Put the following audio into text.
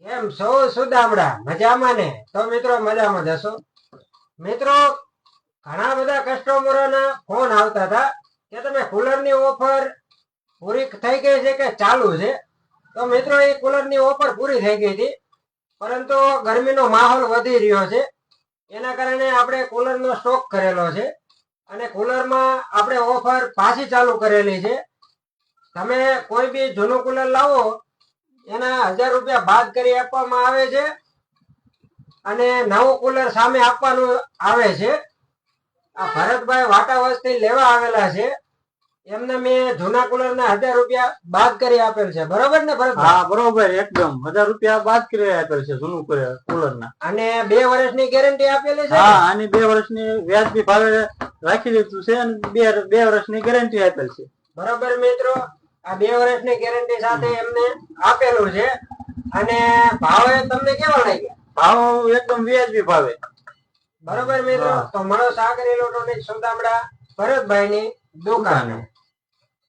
કેમ છો સુદામડા? મજામાં ને? તો મિત્રો મજામાં જશો. મિત્રો, ઘણા બધા કસ્ટમરોના ફોન આવતા હતા કે તમે કુલરની ઓફર પૂરી થઈ ગઈ છે કે ચાલુ છે. તો મિત્રો, એ કુલરની ઓફર પૂરી થઈ ગઈ હતી, પરંતુ ગરમીનો માહોલ વધી રહ્યો છે. એના કારણે આપણે કુલરનો સ્ટોક કરેલો છે અને કુલરમાં આપણે ઓફર પાછી ચાલુ કરેલી છે. તમે કોઈ બી જૂનું કુલર લાવો એના 1000 રૂપિયા બાદ કરી આપવામાં આવે છે અને નવું કુલર સામે આપવાનું આવે છે. આ ભરતભાઈ વાટાવસથી લેવા આવેલા છે. એમને મેં જૂના કુલર ના 1000 રૂપિયા બાદ કરી આપેલ છે. બરોબર ને ભરતભાઈ? હા બરોબર, એકદમ 1000 રૂપિયા બાદ કરી આપેલ છે જૂનું કુલર ના. અને 2 વર્ષની ગેરંટી આપેલી છે. હા, આની 2 વર્ષની વ્યાજબી ભાવે રાખી દીધું છે અને 2 વર્ષની ગેરંટી આપેલ છે. બરોબર મિત્રો, આ 2 વર્ષની ગેરંટી સાથે એમને આપેલું છે. અને ભાવે તમને કેવા લાગ્યા? ભાવ એકદમ વ્યાજબી ભાવે. બરોબર મિત્રો, તો મળો સાગર ઇલેક્ટ્રોનિક સુદામડા ભરતભાઈ ની દુકાને.